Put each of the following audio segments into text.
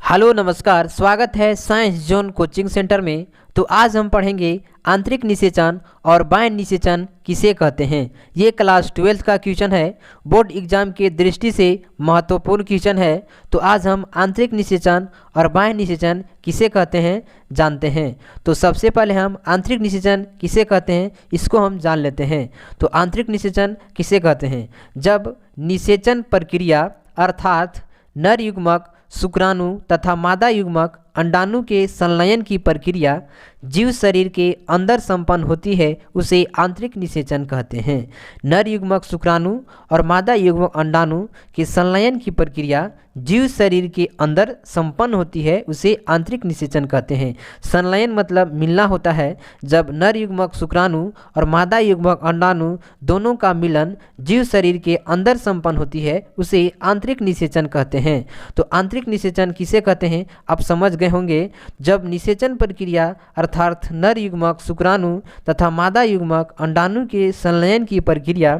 Hello नमस्कार, स्वागत है साइंस जोन कोचिंग सेंटर में। तो आज हम पढ़ेंगे आंतरिक निषेचन और बाह्य निषेचन किसे कहते हैं। ये क्लास 12 का क्वेश्चन है, बोर्ड एग्जाम के दृष्टि से महत्वपूर्ण क्वेश्चन है। तो आज हम आंतरिक निषेचन और बाह्य निषेचन किसे कहते हैं जानते हैं। तो सबसे पहले हम आंतरिक निषेचन किसे कहते हैं इसको हम जान लेते हैं। तो आंतरिक निषेचन किसे कहते हैं, जब निषेचन प्रक्रिया अर्थात नर युग्मक शुक्राणु तथा मादा युग्मक अंडाणु के संलयन की प्रक्रिया जीव शरीर के अंदर संपन्न होती है उसे आंतरिक निषेचन कहते हैं। नर युग्मक शुक्राणु और मादा युग्मक अंडाणु के संलयन की प्रक्रिया जीव शरीर के अंदर संपन्न होती है उसे आंतरिक निषेचन कहते हैं। संलयन मतलब मिलना होता है। जब नर युग्मक शुक्राणु और मादा युग्मक अंडाणु दोनों का मिलन जीव शरीर के अंदर संपन्न होती है उसे आंतरिक निषेचन कहते हैं। तो आंतरिक निषेचन किसे कहते हैं आप समझ गए होंगे। जब निषेचन प्रक्रिया अर्थात नर युग्मक शुक्राणु तथा मादा युग्मक अंडाणु के संलयन की प्रक्रिया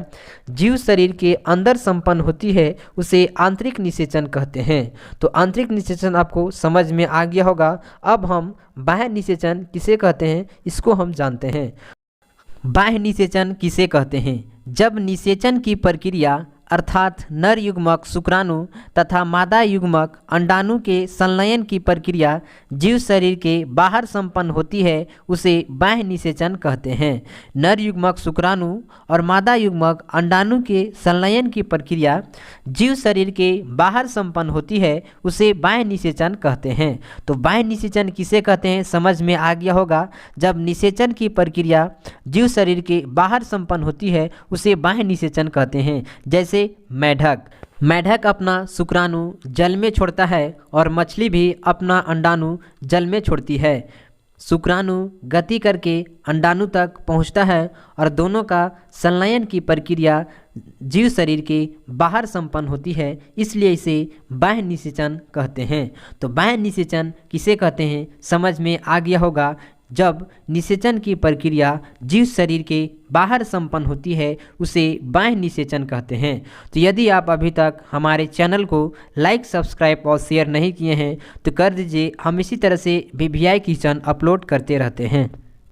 जीव शरीर के अंदर संपन्न होती है उसे आंतरिक निषेचन कहते हैं। तो आंतरिक निषेचन आपको समझ में आ गया होगा। अब हम बाह्य निषेचन किसे कहते हैं इसको हम जानते हैं। बाह्य निषेचन किसे कहते हैं, जब निषेचन की प्रक्रिया अर्थात नर युग्मक शुक्राणु तथा मादा युग्मक अंडाणु के संलयन की प्रक्रिया जीव शरीर के बाहर संपन्न होती है उसे बाह्य निषेचन कहते हैं। नर युग्मक शुक्राणु और मादा युग्मक अंडाणु के संलयन की प्रक्रिया जीव शरीर के बाहर संपन्न होती है उसे बाह्य निषेचन कहते हैं। तो बाह्य निषेचन किसे कहते हैं समझ में आ गया होगा। जब निषेचन की प्रक्रिया जीव शरीर के बाहर संपन्न होती है उसे बाह्य निषेचन कहते हैं। जैसे मेढक अपना शुक्राणु जल में छोड़ता है और मछली भी अपना अंडाणु जल में छोड़ती है। शुक्राणु गति करके अंडाणु तक पहुंचता है और दोनों का संलयन की प्रक्रिया जीव शरीर के बाहर संपन्न होती है, इसलिए इसे बाह्य निषेचन कहते हैं। तो बाह्य निषेचन किसे कहते हैं समझ में आ गया होगा। जब निषेचन की प्रक्रिया जीव शरीर के बाहर संपन्न होती है उसे बाह्य निषेचन कहते हैं। तो यदि आप अभी तक हमारे चैनल को लाइक सब्सक्राइब और शेयर नहीं किए हैं तो कर दीजिए। हम इसी तरह से वीवीआई क्वेश्चन अपलोड करते रहते हैं।